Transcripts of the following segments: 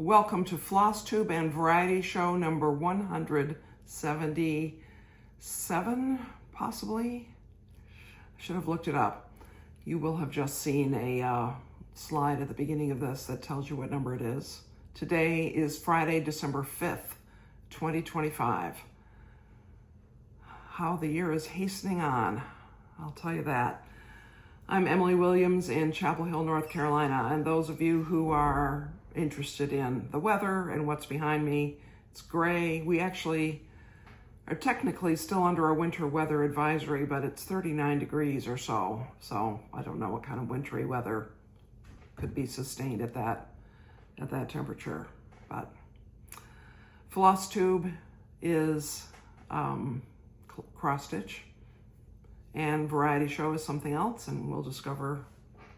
Welcome to Flosstube and Variety Show number 177, possibly? I should have looked it up. You will have just seen a slide at the beginning of this that tells you what number it is. Today is Friday, December 5th, 2025. How the year is hastening on, I'll tell you that. I'm Emily Williams in Chapel Hill, North Carolina, and those of you who are interested in the weather and what's behind me, it's gray. We actually are technically still under a winter weather advisory, but it's 39 degrees or so. So I don't know what kind of wintry weather could be sustained at that temperature. But Flosstube is cross stitch, and Variety Show is something else, and we'll discover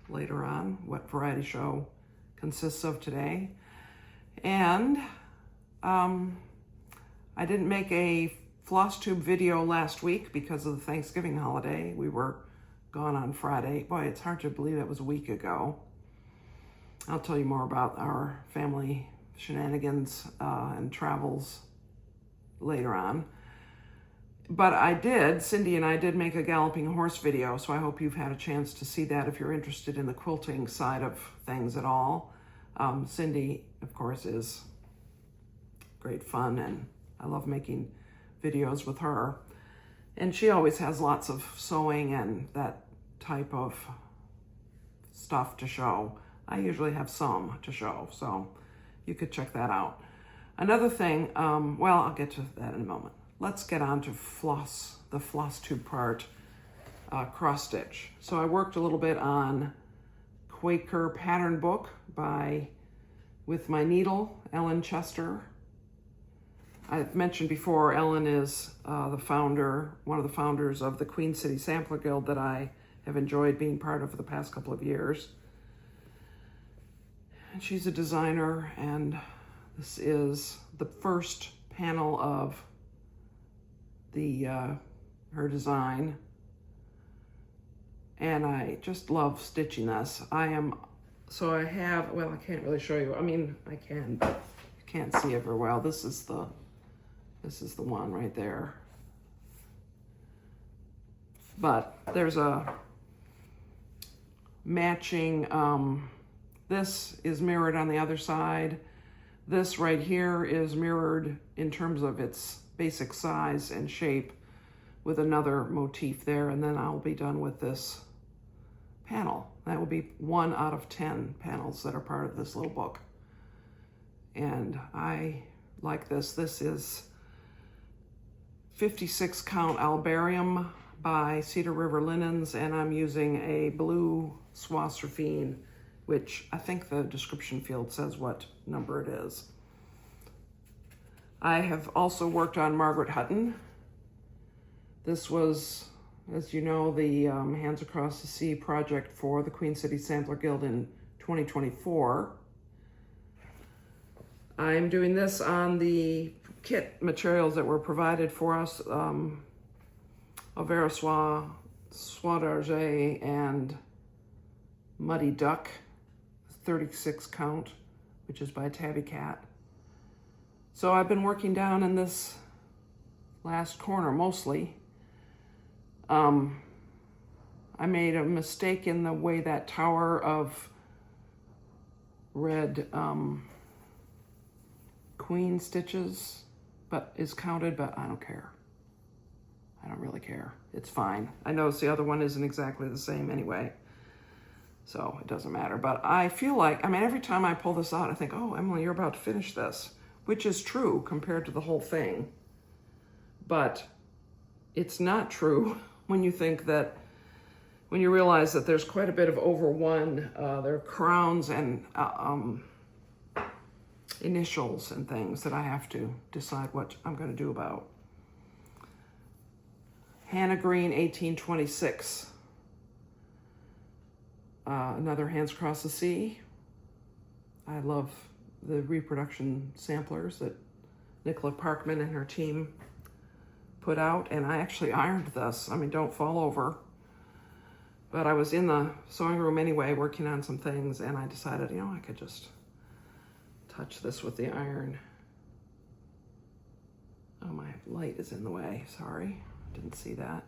later on what Variety Show consists of today. And I didn't make a Flosstube video last week because of the Thanksgiving holiday. We were gone on Friday. Boy, it's hard to believe that was a week ago. I'll tell you more about our family shenanigans and travels later on. But Cindy and I did make a galloping horse video, so I hope you've had a chance to see that if you're interested in the quilting side of things at all. Cindy, of course, is great fun, and I love making videos with her. And she always has lots of sewing and that type of stuff to show. I usually have some to show, so you could check that out. Another thing, well, I'll get to that in a moment. Let's get on to the Flosstube part, cross stitch. So I worked a little bit on Quaker pattern book with my needle, Ellen Chester. I've mentioned before, Ellen is one of the founders of the Queen City Sampler Guild that I have enjoyed being part of for the past couple of years. And she's a designer, and this is the first panel of her design, and I just love stitching this. I can't really show you. I mean, I can, but you can't see it very well. This is the one right there. But there's a matching, this is mirrored on the other side. This right here is mirrored in terms of its basic size and shape with another motif there, and then I'll be done with this panel. That will be 1 out of 10 panels that are part of this little book. And I like this. This is 56 count Albarium by Cedar River Linens, and I'm using a blue Soie surfine, which I think the description field says what number it is. I have also worked on Margaret Hutton. This was, as you know, the Hands Across the Sea project for the Queen City Sampler Guild in 2024. I'm doing this on the kit materials that were provided for us, Avera Soie, Soie d'Argent, and Muddy Duck, 36 count, which is by Tabby Cat. So I've been working down in this last corner mostly. I made a mistake in the way that tower of red queen stitches is counted, but I don't care. I don't really care. It's fine. I notice the other one isn't exactly the same anyway, so it doesn't matter. But I feel like, every time I pull this out, I think, oh, Emily, you're about to finish this. Which is true compared to the whole thing. But it's not true when you realize that there's quite a bit of over one. There are crowns and initials and things that I have to decide what I'm going to do about. Hannah Green, 1826. Another Hands Across the Sea. I love the reproduction samplers that Nicola Parkman and her team put out, and I actually ironed this. Don't fall over. But I was in the sewing room anyway, working on some things, and I decided, I could just touch this with the iron. Oh, my light is in the way, sorry. Didn't see that.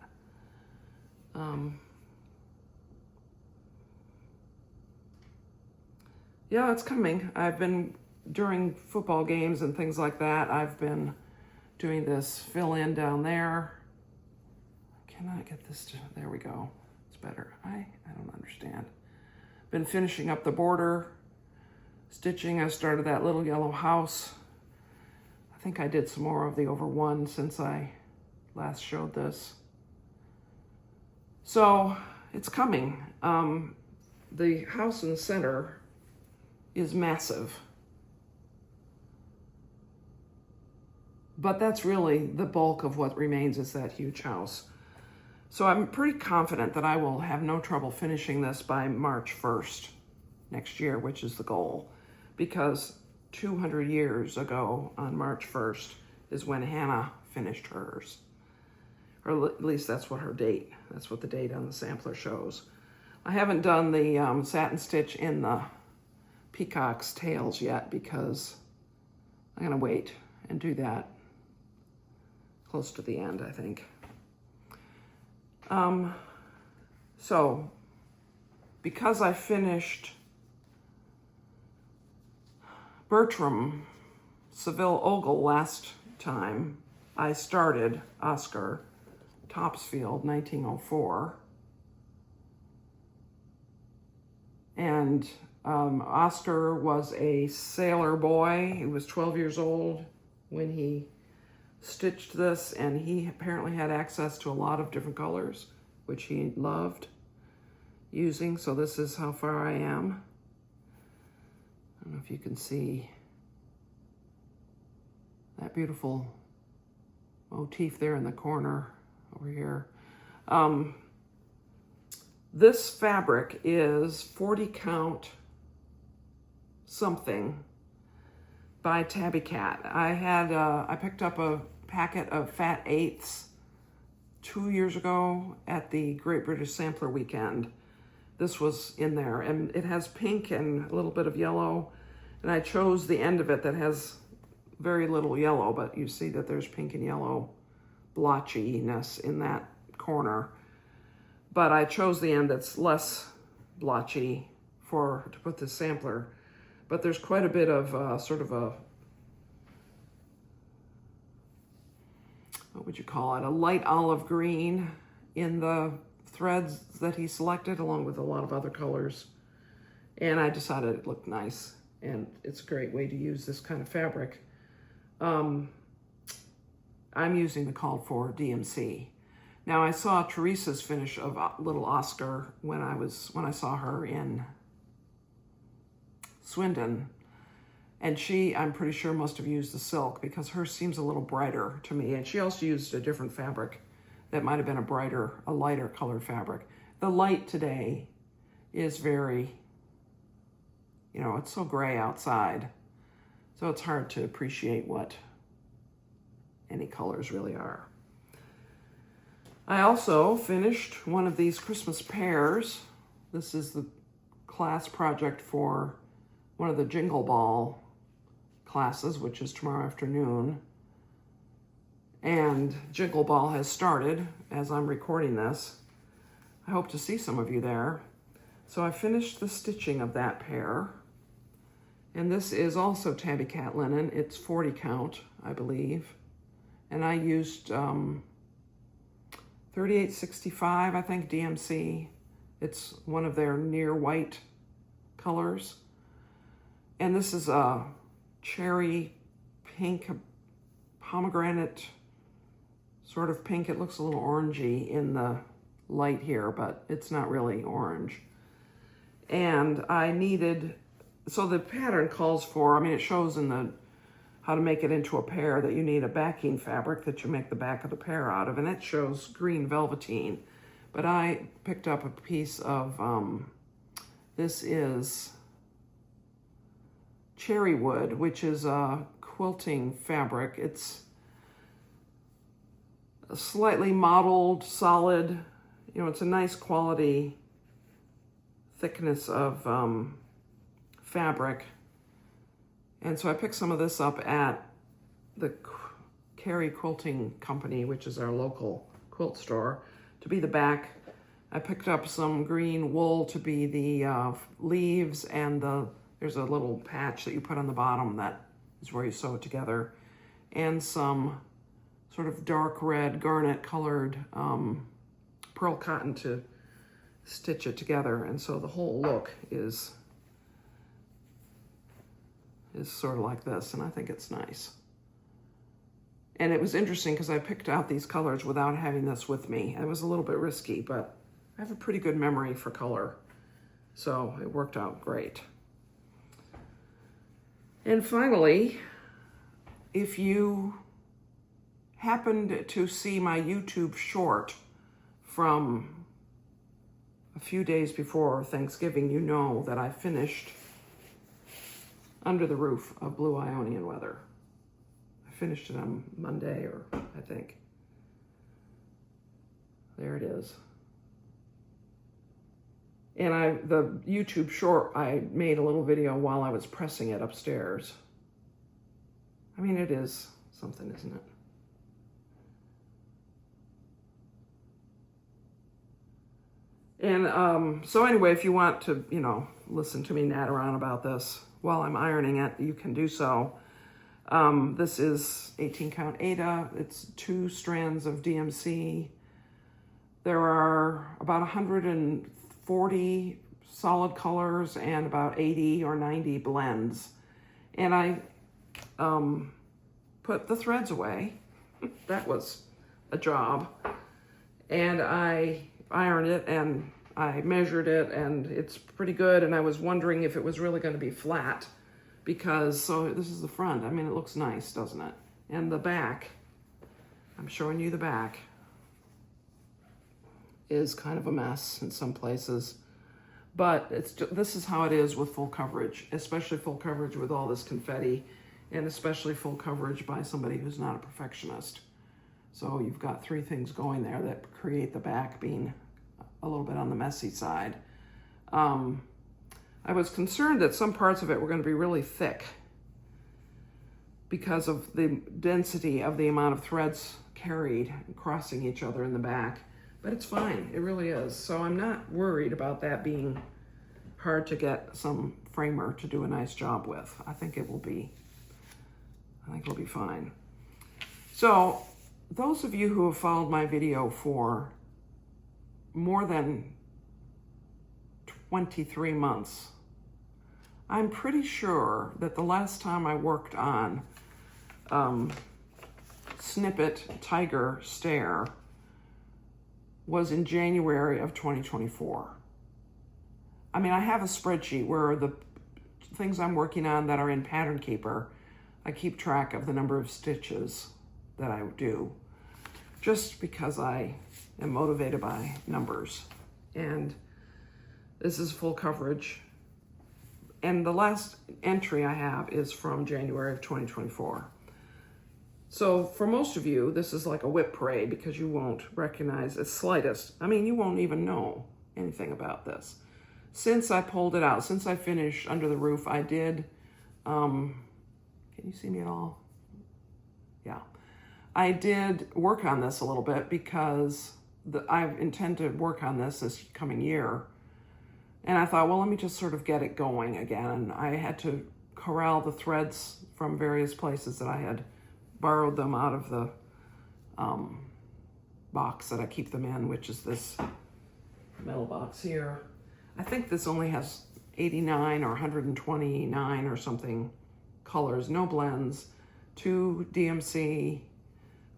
Yeah, it's coming. I've been, during football games and things like that, I've been doing this fill in down there. I cannot get this to, there we go. It's better. I don't understand. Been finishing up the border, stitching. I started that little yellow house. I think I did some more of the over one since I last showed this. So it's coming. The house in the center is massive. But that's really the bulk of what remains, is that huge house. So I'm pretty confident that I will have no trouble finishing this by March 1st next year, which is the goal. Because 200 years ago on March 1st is when Hannah finished hers. Or at least that's what her date, that's what the date on the sampler shows. I haven't done the satin stitch in the peacock's tails yet because I'm gonna wait and do that close to the end, I think. So because I finished Bertram Seville Ogle last time, I started Oscar Topsfield 1904. And Oscar was a sailor boy. He was 12 years old when he stitched this, and he apparently had access to a lot of different colors, which he loved using. So this is how far I am. I don't know if you can see that beautiful motif there in the corner over here. This fabric is 40 count something by Tabby Cat. I picked up a packet of fat eighths 2 years ago at the Great British Sampler Weekend. This was in there, and it has pink and a little bit of yellow, and I chose the end of it that has very little yellow, but you see that there's pink and yellow blotchiness in that corner. But I chose the end that's less blotchy to put this sampler. But there's quite a bit of sort of a, what would you call it? A light olive green in the threads that he selected, along with a lot of other colors. And I decided it looked nice, and it's a great way to use this kind of fabric. I'm using the called for DMC. Now, I saw Teresa's finish of Little Oscar when I saw her in Swindon, and she, I'm pretty sure, must have used the silk because hers seems a little brighter to me, and she also used a different fabric that might have been a lighter colored fabric. The light today is very, it's so gray outside, so it's hard to appreciate what any colors really are. I also finished one of these Christmas pears. This is the class project for one of the Jingle Ball classes, which is tomorrow afternoon. And Jingle Ball has started as I'm recording this. I hope to see some of you there. So I finished the stitching of that pear. And this is also Tabby Cat linen. It's 40 count, I believe. And I used 3865, I think, DMC. It's one of their near white colors. And this is a cherry pink, pomegranate sort of pink. It looks a little orangey in the light here, but it's not really orange. And I needed, so the pattern calls for, it shows in the how to make it into a pear that you need a backing fabric that you make the back of the pear out of, and it shows green velveteen. But I picked up a piece of, this is cherry wood, which is a quilting fabric. It's a slightly mottled, solid, it's a nice quality thickness of fabric. And so I picked some of this up at the Carey Quilting Company, which is our local quilt store, to be the back. I picked up some green wool to be the leaves, and there's a little patch that you put on the bottom that is where you sew it together, and some sort of dark red garnet colored pearl cotton to stitch it together. And so the whole look is sort of like this, and I think it's nice. And it was interesting because I picked out these colors without having this with me. It was a little bit risky, but I have a pretty good memory for color, so it worked out great. And finally, if you happened to see my YouTube short from a few days before Thanksgiving, you know that I finished Under the Roof of Blue Ionian Weather. I finished it on Monday, or I think. There it is. And the YouTube short, I made a little video while I was pressing it upstairs. I mean, it is something, isn't it? And so anyway, if you want to, listen to me natter on about this while I'm ironing it, you can do so. This is 18 count Aida. It's 2 strands of DMC. There are about 140 solid colors and about 80 or 90 blends. And I put the threads away. That was a job. And I ironed it and I measured it, and it's pretty good. And I was wondering if it was really going to be flat, because, so this is the front. I mean, it looks nice, doesn't it? And the back, I'm showing you the back, is kind of a mess in some places. But this is how it is with full coverage, especially full coverage with all this confetti, and especially full coverage by somebody who's not a perfectionist. So you've got 3 things going there that create the back being a little bit on the messy side. I was concerned that some parts of it were going to be really thick because of the density of the amount of threads carried and crossing each other in the back, but it's fine. It really is. So I'm not worried about that being hard to get some framer to do a nice job with. I think it will be fine. So those of you who have followed my video for more than 23 months, I'm pretty sure that the last time I worked on Snippet Tiger Stare was in January of 2024. I mean, I have a spreadsheet where the things I'm working on that are in Pattern Keeper, I keep track of the number of stitches that I do, just because I am motivated by numbers. And this is full coverage. And the last entry I have is from January of 2024. So for most of you, this is like a whip parade, because you won't recognize the slightest. I mean, you won't even know anything about this. Since I pulled it out, since I finished Under the Roof, I did, can you see me at all? Yeah. I did work on this a little bit because I intend to work on this coming year. And I thought, well, let me just sort of get it going again. And I had to corral the threads from various places that I had borrowed them out of the box that I keep them in, which is this metal box here. I think this only has 89 or 129 or something colors, no blends, 2 DMC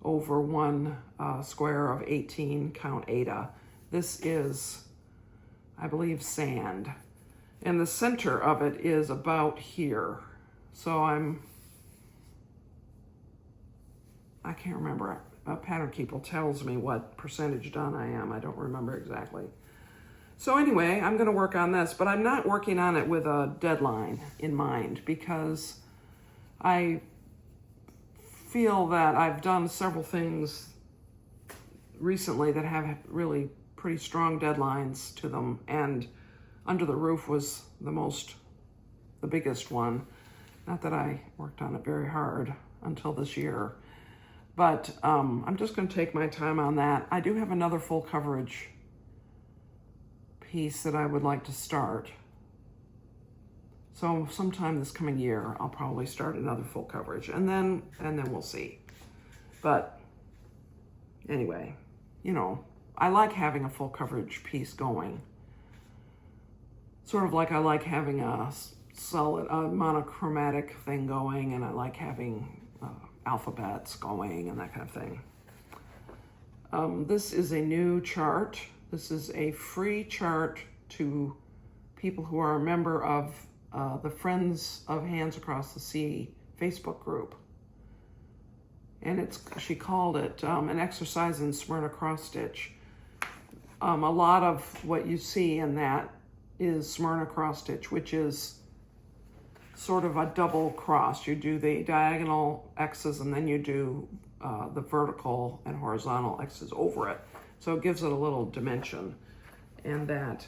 over 1 square of 18 count Aida. This is, I believe, sand. And the center of it is about here. So I can't remember. Pattern Keeper tells me what percentage done I am. I don't remember exactly. So anyway, I'm going to work on this, but I'm not working on it with a deadline in mind, because I feel that I've done several things recently that have really pretty strong deadlines to them, and Under the Roof was the biggest one. Not that I worked on it very hard until this year, but I'm just going to take my time on that. I do have another full coverage piece that I would like to start. So sometime this coming year, I'll probably start another full coverage, and then we'll see. But anyway, you know, I like having a full coverage piece going. Sort of like I like having a solid, monochromatic thing going, and I like having alphabets going and that kind of thing. This is a new chart. This is a free chart to people who are a member of the Friends of Hands Across the Sea Facebook group. And she called it an exercise in Smyrna cross stitch. A lot of what you see in that is Smyrna cross stitch, which is sort of a double cross. You do the diagonal X's and then you do the vertical and horizontal X's over it. So it gives it a little dimension. And that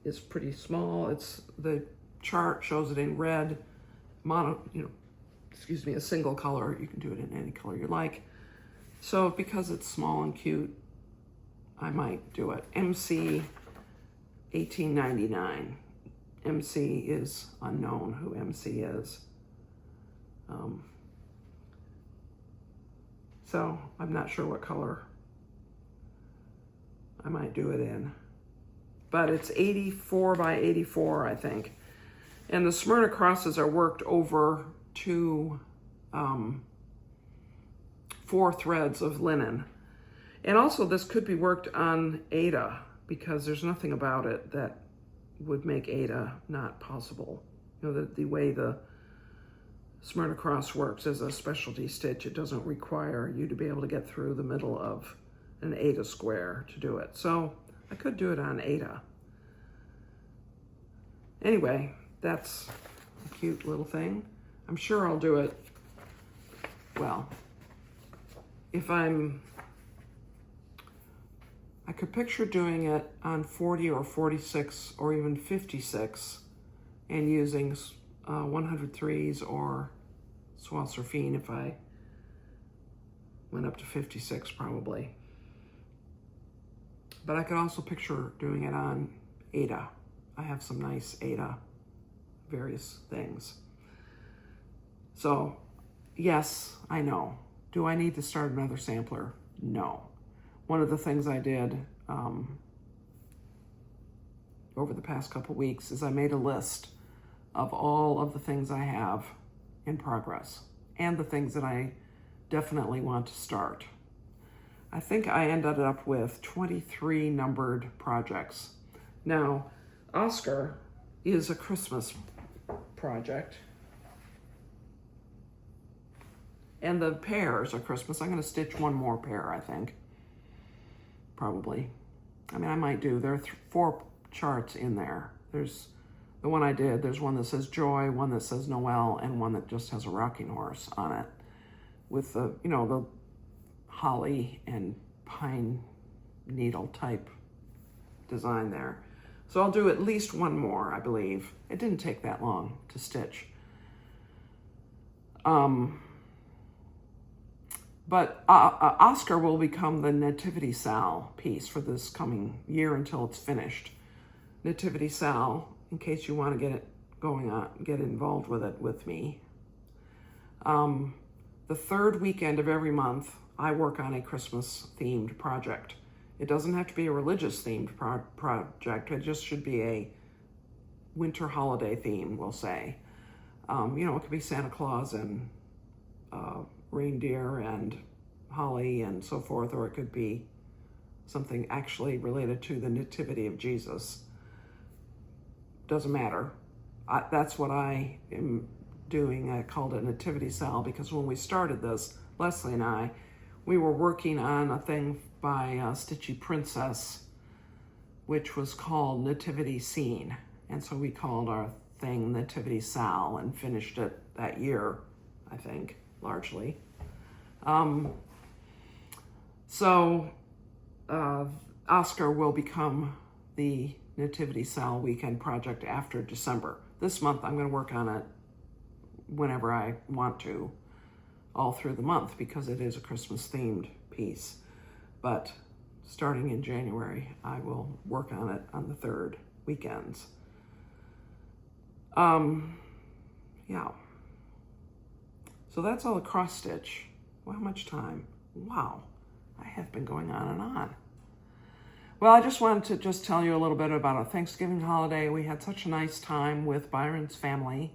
is pretty small. The chart shows it in red, a single color. You can do it in any color you like. So because it's small and cute, I might do it. MC 1899. MC is unknown who MC is. So I'm not sure what color I might do it in. But it's 84 by 84, I think. And the Smyrna crosses are worked over 4 threads of linen. And also this could be worked on Aida, because there's nothing about it that would make Aida not possible. You know, the way the Smyrna cross works as a specialty stitch, it doesn't require you to be able to get through the middle of an Aida square to do it. So I could do it on Aida. Anyway, that's a cute little thing. I'm sure I'll do it, well, I could picture doing it on 40 or 46 or even 56 and using 103s or Soie surfine if I went up to 56 probably. But I could also picture doing it on Aida. I have some nice Aida various things. So yes, I know. Do I need to start another sampler? No. One of the things I did over the past couple weeks is I made a list of all of the things I have in progress and the things that I definitely want to start. I think I ended up with 23 numbered projects. Now, Oscar is a Christmas project. And the pears are Christmas. I'm going to stitch one more pear, I think. Probably. I mean, I might do. There are 4 charts in there. There's the one I did. There's one that says Joy, one that says Noel, and one that just has a rocking horse on it with the, the holly and pine needle type design there. So I'll do at least one more, I believe. It didn't take that long to stitch. But Oscar will become the Nativity Sal piece for this coming year until it's finished. Nativity Sal, in case you want to get it going on, get involved with it with me. The 3rd weekend of every month, I work on a Christmas-themed project. It doesn't have to be a religious-themed project. It just should be a winter holiday theme, we'll say. It could be Santa Claus and reindeer and holly and so forth, or it could be something actually related to the nativity of Jesus. Doesn't matter. That's what I am doing. I called it Nativity Sal because when we started this, Leslie and I, we were working on a thing by Stitchy Princess, which was called Nativity Scene. And so we called our thing Nativity Sal and finished it that year, I think, largely. Oscar will become the Nativity Sal weekend project after December. This month I'm going to work on it whenever I want to, all through the month, because it is a Christmas themed piece. But starting in January, I will work on it on the 3rd weekends. Yeah. So that's all the cross stitch. Well, how much time? Wow, I have been going on and on. Well, I just wanted to just tell you a little bit about our Thanksgiving holiday. We had such a nice time with Byron's family.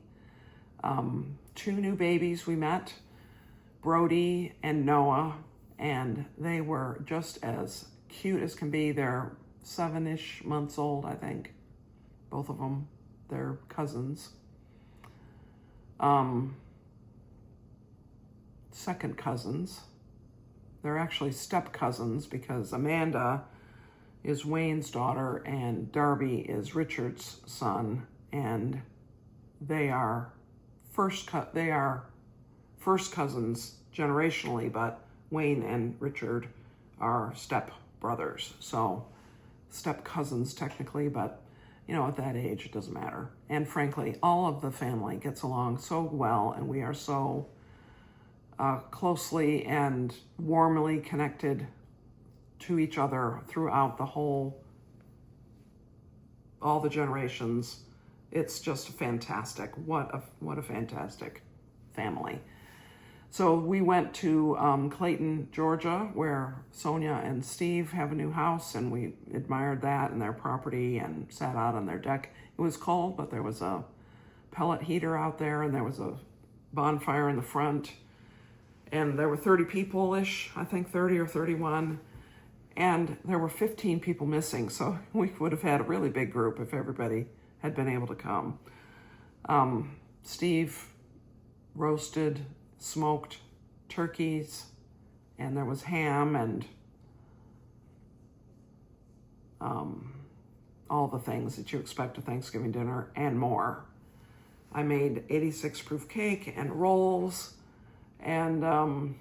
2 new babies we met, Brody and Noah, and they were just as cute as can be. They're 7-ish months old, I think, both of them. They're cousins. Second cousins. They're actually step cousins because Amanda is Wayne's daughter and Darby is Richard's son, and they are first cousins generationally, but Wayne and Richard are step brothers, so step cousins technically, but you know, at that age it doesn't matter. And frankly, all of the family gets along so well, and we are so closely and warmly connected to each other throughout all the generations. It's just fantastic. What a fantastic family. So we went to Clayton, Georgia, where Sonia and Steve have a new house, and we admired that and their property and sat out on their deck. It was cold, but there was a pellet heater out there, and there was a bonfire in the front, and there were 30 people-ish, I think 30 or 31, and there were 15 people missing, so we would have had a really big group if everybody had been able to come. Steve roasted, smoked turkeys, and there was ham and all the things that you expect a Thanksgiving dinner and more. I made 86 proof cake and rolls, and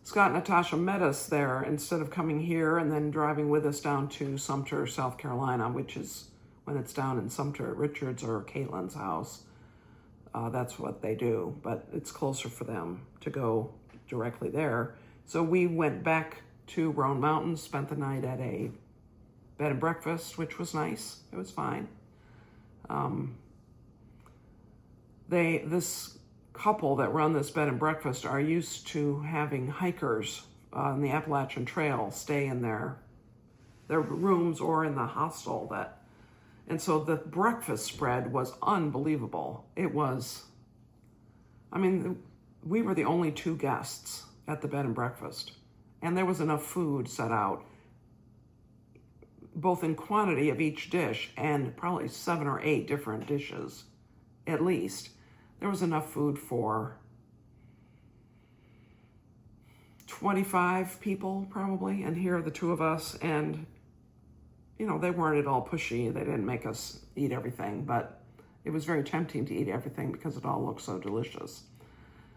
Scott and Natasha met us there instead of coming here and then driving with us down to Sumter, South Carolina, which is when it's down in Sumter at Richard's or Caitlin's house. That's what they do, but it's closer for them to go directly there. So we went back to Roan Mountain, spent the night at a bed and breakfast, which was nice. It was fine. This couple that run this bed and breakfast are used to having hikers on the Appalachian Trail stay in their rooms or in the hostel and so the breakfast spread was unbelievable. It was, I mean, we were the only 2 guests at the bed and breakfast, and there was enough food set out, both in quantity of each dish and probably 7 or 8 different dishes, at least. There was enough food for 25 people probably, and here are the 2 of us, and you know, they weren't at all pushy. They didn't make us eat everything, but it was very tempting to eat everything because it all looked so delicious.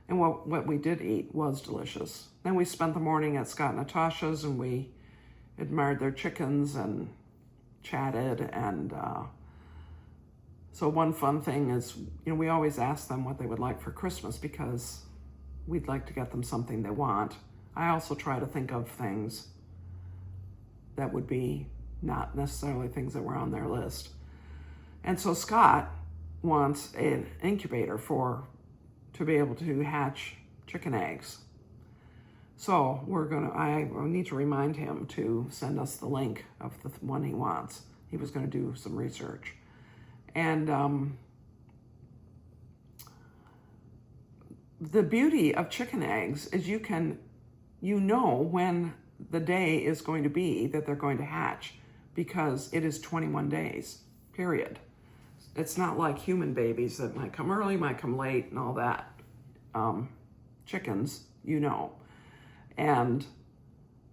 And what we did eat was delicious. Then we spent the morning at Scott and Natasha's, and we admired their chickens and chatted. And so one fun thing is, you know, we always ask them what they would like for Christmas because we'd like to get them something they want. I also try to think of things that would be not necessarily things that were on their list. And so Scott wants an incubator to be able to hatch chicken eggs. So I need to remind him to send us the link of the one he wants. He was going to do some research. And the beauty of chicken eggs is you know when the day is going to be that they're going to hatch, because it is 21 days, period. It's not like human babies that might come early, might come late, and all that. Chickens, you know. And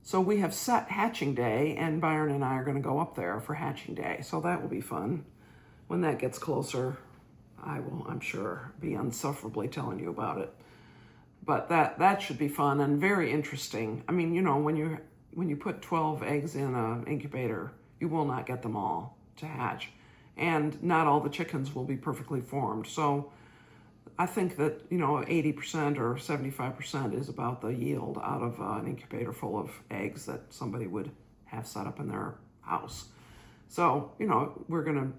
so we have set hatching day, and Byron and I are going to go up there for hatching day. So that will be fun. When that gets closer, I will, I'm sure, be insufferably telling you about it. But that should be fun and very interesting. I mean, you know, when you put 12 eggs in an incubator, you will not get them all to hatch. And not all the chickens will be perfectly formed. So I think that, you know, 80% or 75% is about the yield out of an incubator full of eggs that somebody would have set up in their house. So, you know, we're going to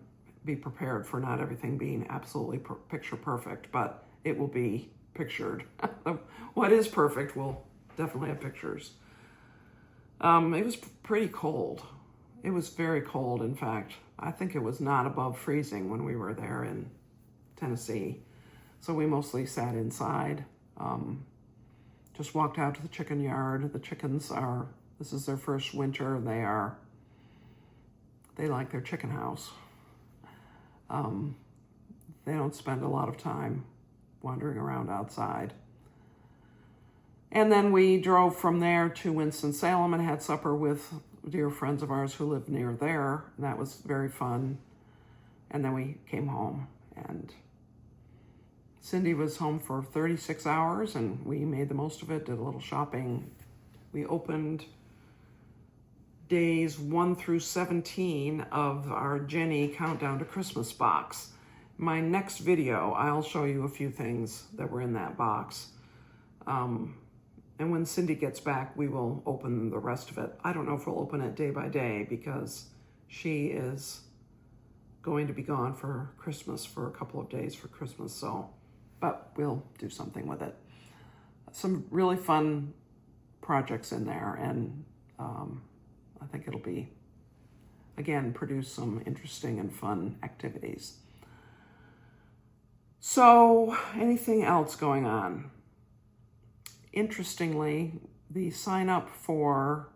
be prepared for not everything being absolutely picture perfect, but it will be pictured. What is perfect will definitely have pictures. It was pretty cold. It was very cold, in fact. I think it was not above freezing when we were there in Tennessee. So we mostly sat inside, just walked out to the chicken yard. The chickens this is their first winter. They like their chicken house. They don't spend a lot of time wandering around outside. And then we drove from there to Winston-Salem and had supper with dear friends of ours who live near there. And that was very fun. And then we came home, and Cindy was home for 36 hours, and we made the most of it, did a little shopping. We opened days 1 through 17 of our Jenny Countdown to Christmas box. My next video, I'll show you a few things that were in that box. And when Cindy gets back, we will open the rest of it. I don't know if we'll open it day by day because she is going to be gone for Christmas for a couple of days for Christmas, but we'll do something with it. Some really fun projects in there, and I think it'll be, again, produce some interesting and fun activities. So, anything else going on? Interestingly, the sign up for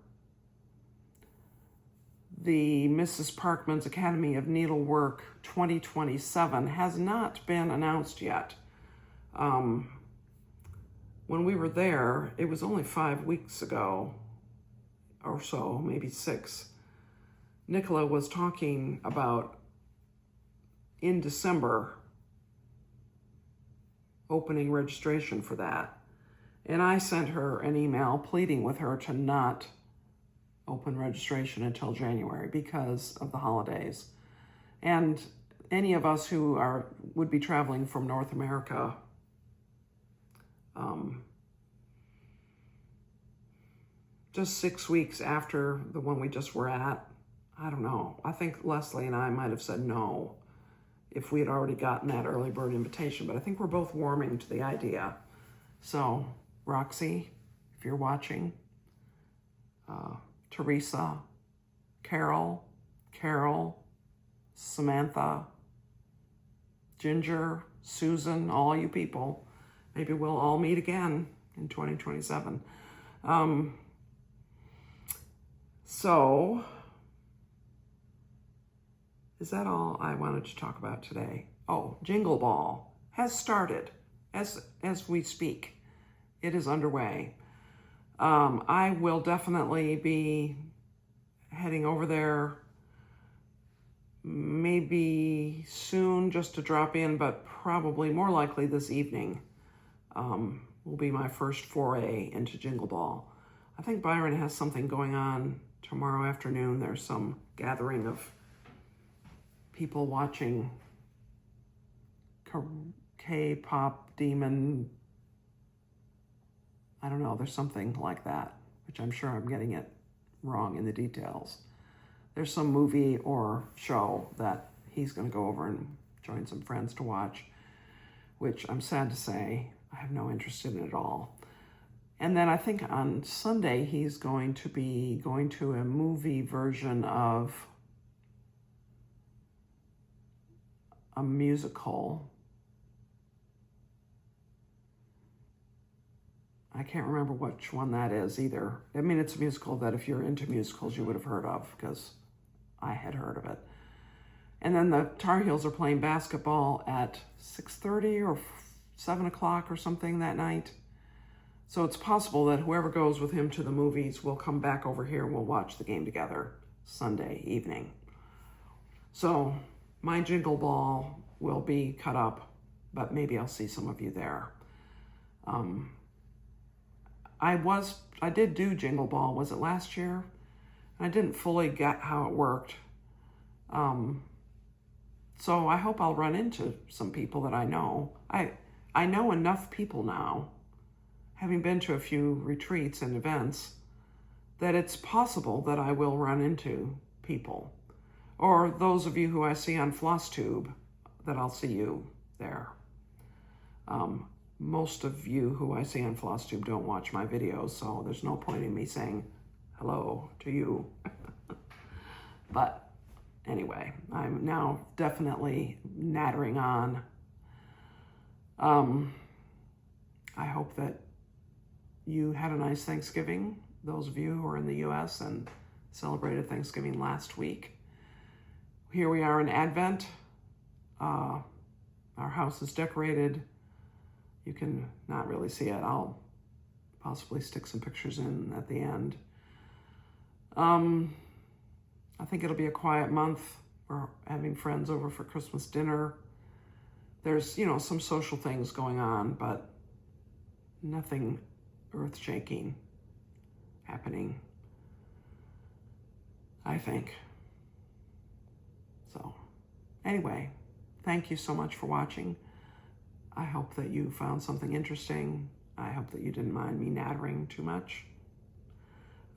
the Mrs. Parkman's Academy of Needlework 2027 has not been announced yet. When we were there, it was only 5 weeks ago or so, maybe 6. Nicola was talking about in December opening registration for that. And I sent her an email pleading with her to not open registration until January because of the holidays. And any of us who would be traveling from North America, just 6 weeks after the one we just were at, I don't know. I think Leslie and I might have said no if we had already gotten that early bird invitation, but I think we're both warming to the idea. So, Roxy, if you're watching, Teresa, Carol, Samantha, Ginger, Susan, all you people, maybe we'll all meet again in 2027. So, is that all I wanted to talk about today? Oh, Jingle Ball has started as we speak. It is underway. I will definitely be heading over there maybe soon just to drop in, but probably more likely this evening will be my first foray into Jingle Ball. I think Byron has something going on tomorrow afternoon. There's some gathering of people watching K-pop demon, I don't know, there's something like that, which I'm sure I'm getting it wrong in the details. There's some movie or show that he's going to go over and join some friends to watch, which I'm sad to say I have no interest in at all. And then I think on Sunday he's going to be going to a movie version of a musical. I can't remember which one that is either. I mean, it's a musical that if you're into musicals, you would have heard of because I had heard of it. And then the Tar Heels are playing basketball at 6:30 or 7 o'clock or something that night. So it's possible that whoever goes with him to the movies will come back over here and we'll watch the game together Sunday evening. So my Jingle Ball will be cut up, but maybe I'll see some of you there. I did do Jingle Ball, was it last year? I didn't fully get how it worked. So I hope I'll run into some people that I know. I know enough people now, having been to a few retreats and events, that it's possible that I will run into people. Or those of you who I see on Flosstube, that I'll see you there. Most of you who I see on Flosstube don't watch my videos, so there's no point in me saying hello to you. But anyway, I'm now definitely nattering on. I hope that you had a nice Thanksgiving, those of you who are in the US and celebrated Thanksgiving last week. Here we are in Advent. Our house is decorated. You can not really see it. I'll possibly stick some pictures in at the end. I think it'll be a quiet month. We're having friends over for Christmas dinner. There's, you know, some social things going on, but nothing earth-shaking happening, I think. So, anyway, thank you so much for watching. I hope that you found something interesting. I hope that you didn't mind me nattering too much.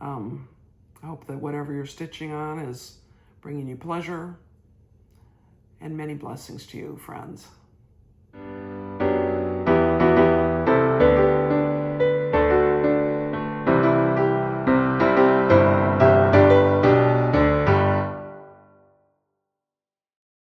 I hope that whatever you're stitching on is bringing you pleasure, and many blessings to you, friends.